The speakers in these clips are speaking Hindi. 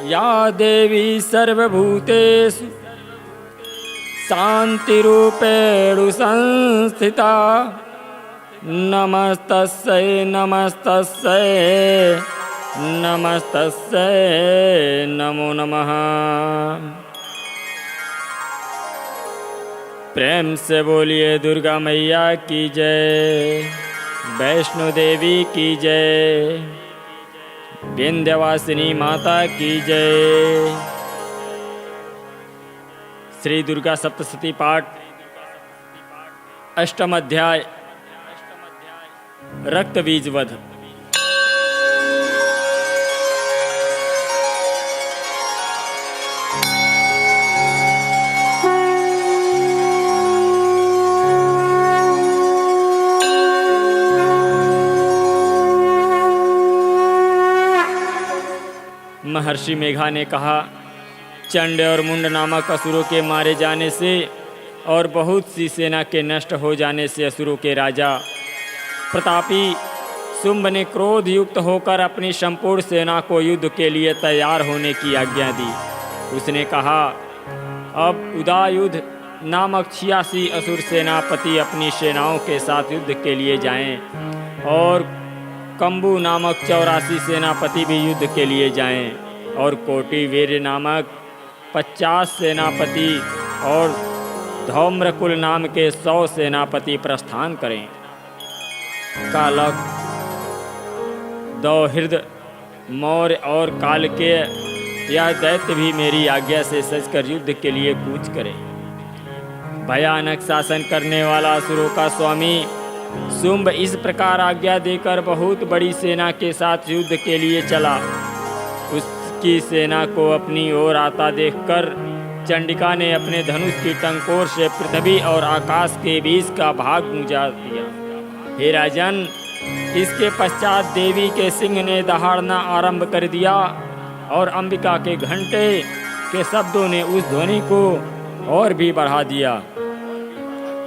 या देवी सर्वभूतेषु शान्तिरूपेण संस्थिता नमस्तस्यै नमस्तस्यै नमस्तस्यै नमो नमः। प्रेम से बोलिए दुर्गा मैया की जय, वैष्णो देवी की जय, विंध्यवासिनी माता की जय। श्री दुर्गा सप्तशती पाठ अष्टम अध्याय रक्त बीज वध। महर्षि मेघा ने कहा, चंड और मुंड नामक असुरों के मारे जाने से और बहुत सी सेना के नष्ट हो जाने से असुरों के राजा प्रतापी शुंभ ने क्रोध युक्त होकर अपनी संपूर्ण सेना को युद्ध के लिए तैयार होने की आज्ञा दी। उसने कहा, अब उदायुध नामक 86 असुर सेनापति अपनी सेनाओं के साथ युद्ध के लिए जाएं और कंबू नामक 84 सेनापति भी युद्ध के लिए जाएं और कोटि वीर नामक 50 सेनापति और धौम्रकुल नाम के 100 सेनापति प्रस्थान करें। कालक, दौहिर्द, मौर्य और काल के यह दैत्य भी मेरी आज्ञा से सजकर युद्ध के लिए कूच करें। भयानक शासन करने वाला असुरों का स्वामी शुंभ इस प्रकार आज्ञा देकर बहुत बड़ी सेना के साथ युद्ध के लिए चला। उसकी सेना को अपनी ओर आता देखकर चंडिका ने अपने धनुष की टंकोर से पृथ्वी और आकाश के बीच का भाग गुंजा दिया। हे राजन, इसके पश्चात देवी के सिंह ने दहाड़ना आरंभ कर दिया और अंबिका के घंटे के शब्दों ने उस ध्वनि को और भी बढ़ा दिया।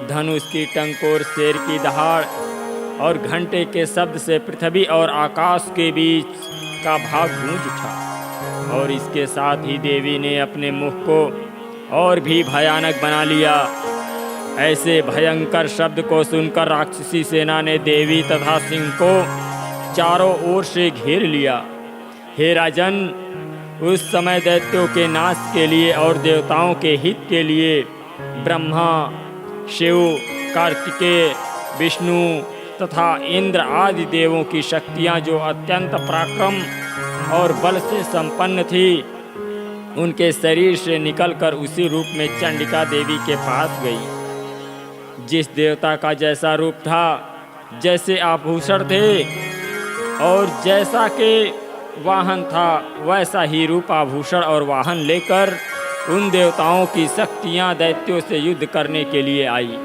धनुष की टंकोर, शेर की दहाड़ और घंटे के शब्द से पृथ्वी और आकाश के बीच का भाग गूंज उठा और इसके साथ ही देवी ने अपने मुख को और भी भयानक बना लिया। ऐसे भयंकर शब्द को सुनकर राक्षसी सेना ने देवी तथा सिंह को चारों ओर से घेर लिया। हे राजन, उस समय दैत्यों के नाश के लिए और देवताओं के हित के लिए ब्रह्मा, शिव, कार्तिकेय, विष्णु तथा इंद्र आदि देवों की शक्तियां जो अत्यंत पराक्रम और बल से संपन्न थी, उनके शरीर से निकलकर उसी रूप में चंडिका देवी के पास गई। जिस देवता का जैसा रूप था, जैसे आभूषण थे और जैसा के वाहन था, वैसा ही रूप, आभूषण और वाहन लेकर उन देवताओं की शक्तियां दैत्यों से युद्ध करने के लिए आई।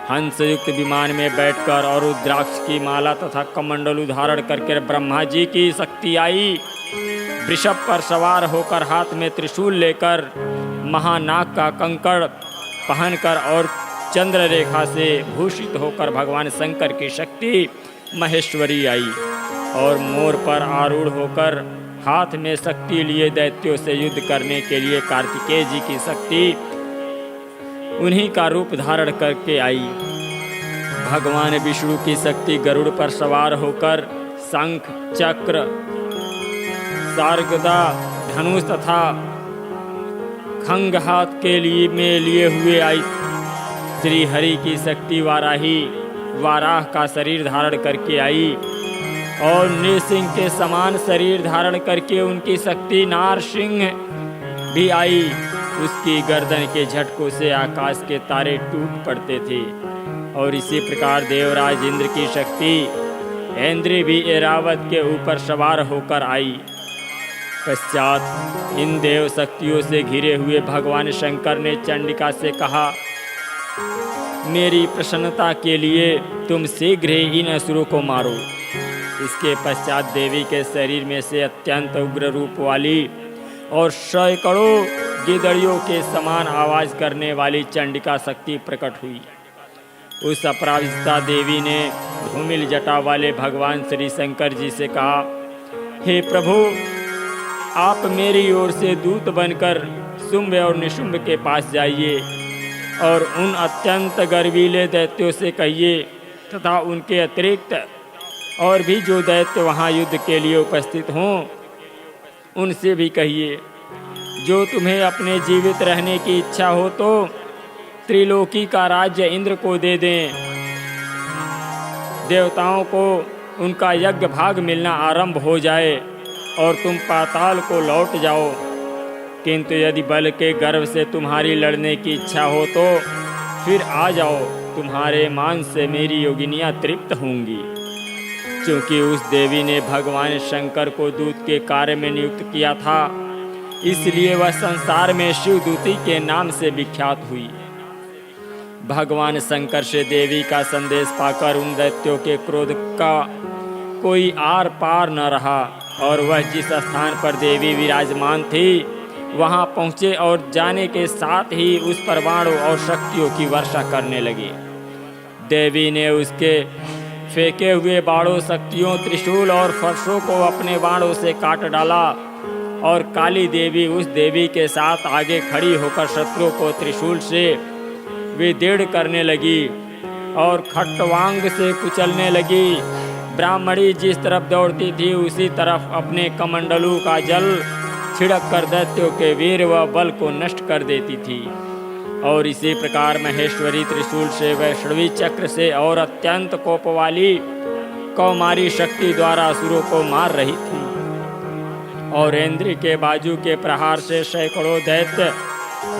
हंस युक्त विमान में बैठकर और रुद्राक्ष की माला तथा कमंडल धारण करके ब्रह्मा जी की शक्ति आई। वृषभ पर सवार होकर हाथ में त्रिशूल लेकर महानाग का कंकड़ पहनकर और चंद्र रेखा से भूषित होकर भगवान शंकर की शक्ति महेश्वरी आई और मोर पर आरूढ़ होकर हाथ में शक्ति लिए दैत्यों से युद्ध करने के लिए कार्तिकेय जी की शक्ति उन्हीं का रूप धारण करके आई। भगवान विष्णु की शक्ति गरुड़ पर सवार होकर शंख, चक्र, सारगदा, धनुष तथा खंग हाथ के लिए हुए आई। श्री हरि की शक्ति वाराही वाराह का शरीर धारण करके आई और नृसिंह के समान शरीर धारण करके उनकी शक्ति नारसिंह भी आई। उसकी गर्दन के झटकों से आकाश के तारे टूट पड़ते थे और इसी प्रकार देवराज इंद्र की शक्ति इंद्र भी ऐरावत के ऊपर सवार होकर आई। पश्चात इन देव शक्तियों से घिरे हुए भगवान शंकर ने चंडिका से कहा, मेरी प्रसन्नता के लिए तुम शीघ्र ही इन असुरों को मारो। इसके पश्चात देवी के शरीर में से अत्यंत उग्र रूप वाली और सैकड़ों गिदड़ियों के समान आवाज करने वाली चंडिका शक्ति प्रकट हुई। उस अपराजिता देवी ने धूमिल जटा वाले भगवान श्री शंकर जी से कहा, हे प्रभु, आप मेरी ओर से दूत बनकर शुंभ और निशुंभ के पास जाइए और उन अत्यंत गर्वीले दैत्यों से कहिए तथा उनके अतिरिक्त और भी जो दैत्य वहाँ युद्ध के लिए उपस्थित हों उनसे भी कहिए, जो तुम्हें अपने जीवित रहने की इच्छा हो तो त्रिलोकी का राज्य इंद्र को दे दें। देवताओं को उनका यज्ञ भाग मिलना आरंभ हो जाए और तुम पाताल को लौट जाओ। किंतु यदि बल के गर्व से तुम्हारी लड़ने की इच्छा हो तो फिर आ जाओ, तुम्हारे मान से मेरी योगिनियाँ तृप्त होंगी। क्योंकि उस देवी ने भगवान शंकर को दूत के कार्य में नियुक्त किया था, इसलिए वह संसार में शिवदूती के नाम से विख्यात हुई। भगवान शंकर से देवी का संदेश पाकर उन दैत्यों के क्रोध का कोई आर पार न रहा और वह जिस स्थान पर देवी विराजमान थी वहां पहुँचे और जाने के साथ ही उस पर बाणों और शक्तियों की वर्षा करने लगी। देवी ने उसके फेंके हुए बाणों, शक्तियों, त्रिशूल और फरसों को अपने बाणों से काट डाला और काली देवी उस देवी के साथ आगे खड़ी होकर शत्रुओं को त्रिशूल से विदीर्ण करने लगी और खट्टवांग से कुचलने लगी। ब्राह्मणी जिस तरफ दौड़ती थी उसी तरफ अपने कमंडलू का जल छिड़क कर दैत्यों के वीर व बल को नष्ट कर देती थी। और इसी प्रकार महेश्वरी त्रिशूल से, वैष्णवी चक्र से और अत्यंत कोप वाली कौमारी शक्ति द्वारा असुरों को मार रही थी। और इंद्र के बाजू के प्रहार से सैकड़ों दैत्य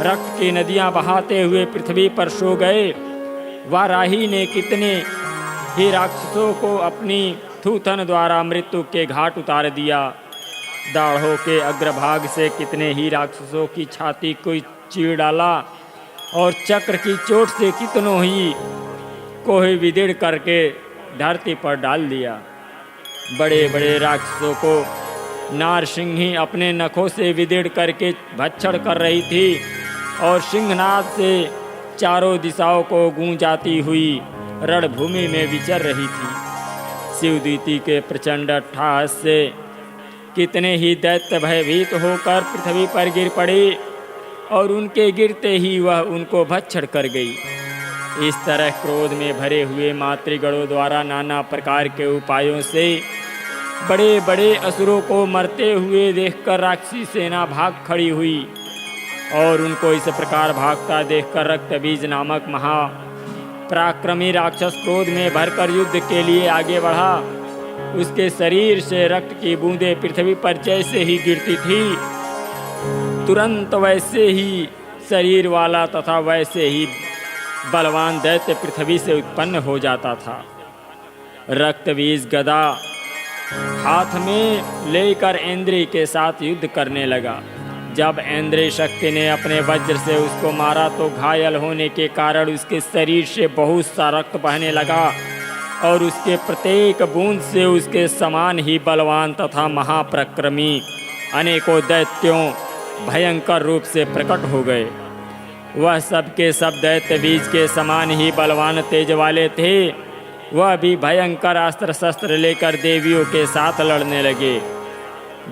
रक्त की नदियां बहाते हुए पृथ्वी पर सो गए। वाराही ने कितने ही राक्षसों को अपनी थूथन द्वारा मृत्यु के घाट उतार दिया। दाढ़ों के अग्रभाग से कितने ही राक्षसों की छाती को चीर डाला और चक्र की चोट से कितनों ही को विदीर्ण करके धरती पर डाल दिया। बड़े बड़े राक्षसों को नारसिंही अपने नखों से विदीर्ण करके भक्षण कर रही थी और सिंहनाद से चारों दिशाओं को गूंजाती हुई रणभूमि में विचर रही थी। शिवदूती के प्रचंड अट्टहास से कितने ही दैत्य भयभीत होकर पृथ्वी पर गिर पड़े और उनके गिरते ही वह उनको भक्षण कर गई। इस तरह क्रोध में भरे हुए मातृगणों द्वारा नाना प्रकार के उपायों से बड़े बड़े असुरों को मरते हुए देखकर राक्षसी सेना भाग खड़ी हुई और उनको इस प्रकार भागता देखकर रक्तबीज नामक महापराक्रमी राक्षस क्रोध में भरकर युद्ध के लिए आगे बढ़ा। उसके शरीर से रक्त की बूंदें पृथ्वी पर जैसे ही गिरती थी तुरंत वैसे ही शरीर वाला तथा वैसे ही बलवान दैत्य पृथ्वी से उत्पन्न हो जाता था। रक्तबीज गदा हाथ में लेकर इंद्र के साथ युद्ध करने लगा। जब इंद्र शक्ति ने अपने वज्र से उसको मारा तो घायल होने के कारण उसके शरीर से बहुत सा रक्त बहने लगा और उसके प्रत्येक बूंद से उसके समान ही बलवान तथा महापराक्रमी अनेकों दैत्यों भयंकर रूप से प्रकट हो गए। वह सब के सब दैत्य बीज के समान ही बलवान तेज वाले थे। वह भी भयंकर अस्त्र शस्त्र लेकर देवियों के साथ लड़ने लगे।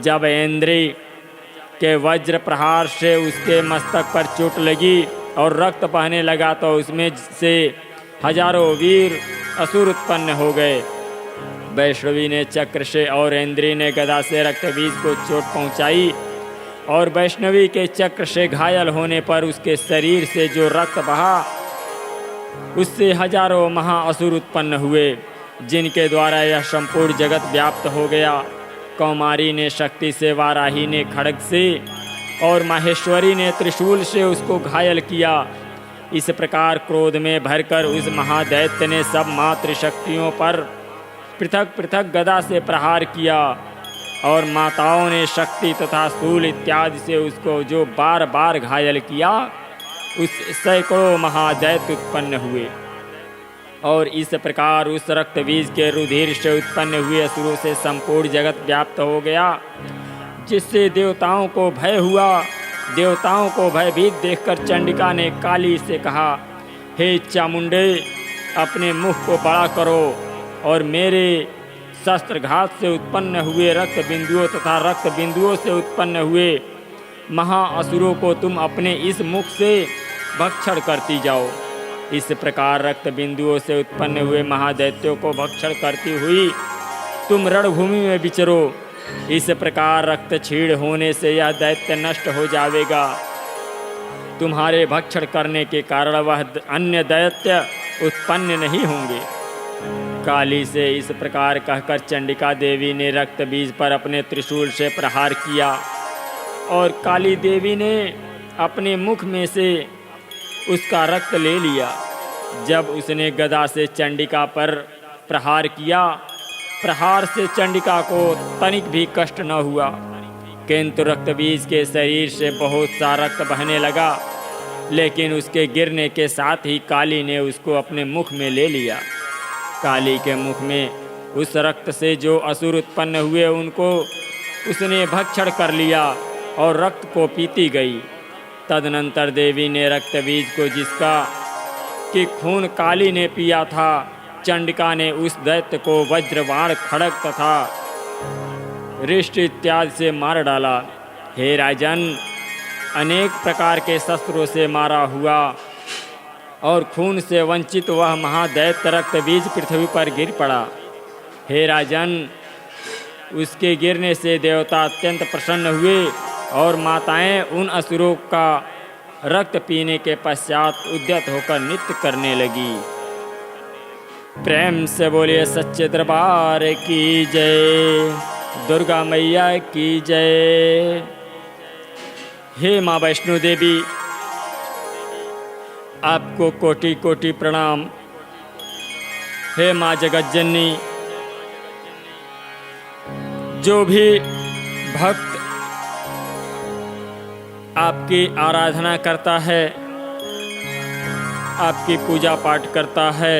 जब इंद्र के वज्र प्रहार से उसके मस्तक पर चोट लगी और रक्त बहने लगा तो उसमें से हजारों वीर असुर उत्पन्न हो गए। वैष्णवी ने चक्र से और इंद्री ने गदा से रक्तबीज को चोट पहुंचाई और वैष्णवी के चक्र से घायल होने पर उसके शरीर से जो रक्त बहा उससे हजारों महाअसुर उत्पन्न हुए जिनके द्वारा यह संपूर्ण जगत व्याप्त हो गया। कौमारी ने शक्ति से, वाराही ने खड्ग से और माहेश्वरी ने त्रिशूल से उसको घायल किया। इस प्रकार क्रोध में भरकर उस महादैत्य ने सब मातृ शक्तियों पर पृथक पृथक गदा से प्रहार किया और माताओं ने शक्ति तथा शूल इत्यादि से उसको जो बार बार घायल किया। उस सैकड़ों महादैत्य उत्पन्न हुए और इस प्रकार उस रक्तबीज के रुधिर से उत्पन्न हुए असुरों से संपूर्ण जगत व्याप्त हो गया, जिससे देवताओं को भय हुआ। देवताओं को भयभीत देखकर चंडिका ने काली से कहा, हे चामुंडे, अपने मुख को बड़ा करो और मेरे शस्त्रघात से उत्पन्न हुए रक्त बिंदुओं तथा रक्त बिंदुओं से उत्पन्न हुए महाअसुरों को तुम अपने इस मुख से भक्षण करती जाओ। इस प्रकार रक्त बिंदुओं से उत्पन्न हुए महादैत्यों को भक्षण करती हुई तुम रणभूमि में विचरो। इस प्रकार रक्त क्षीण होने से यह दैत्य नष्ट हो जाएगा। तुम्हारे भक्षण करने के कारण वह अन्य दैत्य उत्पन्न नहीं होंगे। काली से इस प्रकार कहकर चंडिका देवी ने रक्त बीज पर अपने त्रिशूल से प्रहार किया और काली देवी ने अपने मुख में से उसका रक्त ले लिया। जब उसने गदा से चंडिका पर प्रहार किया, प्रहार से चंडिका को तनिक भी कष्ट न हुआ, किंतु रक्त बीज के शरीर से बहुत सा रक्त बहने लगा। लेकिन उसके गिरने के साथ ही काली ने उसको अपने मुख में ले लिया। काली के मुख में उस रक्त से जो असुर उत्पन्न हुए उनको उसने भक्षण कर लिया और रक्त को पीती गई। तदनंतर देवी ने रक्त बीज को, जिसका कि खून काली ने पिया था, चंडिका ने उस दैत्य को वज्रबाण, खड्ग तथा रिष्ट इत्यादि से मार डाला। हे राजन, अनेक प्रकार के शस्त्रों से मारा हुआ और खून से वंचित वह महादैत्य रक्त बीज पृथ्वी पर गिर पड़ा। हे राजन, उसके गिरने से देवता अत्यंत प्रसन्न हुए और माताएं उन असुरों का रक्त पीने के पश्चात उद्यत होकर नृत्य करने लगी। प्रेम से बोलिए सच्चे दरबार की जय, दुर्गा मैया की जय। हे माँ वैष्णो देवी, आपको कोटि कोटि प्रणाम। हे माँ जगत जननी, जो भी भक्त आपकी आराधना करता है, आपकी पूजा पाठ करता है,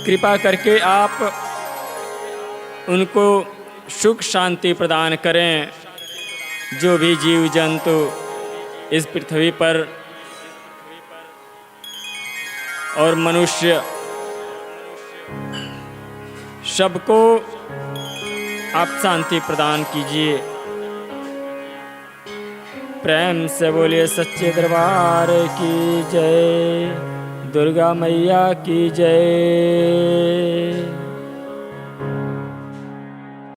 कृपा करके आप उनको सुख शांति प्रदान करें। जो भी जीव जंतु इस पृथ्वी पर और मनुष्य, सबको आप शांति प्रदान कीजिए। प्रेम से बोलिए सच्चे दरबार की जय, दुर्गा मैया की जय।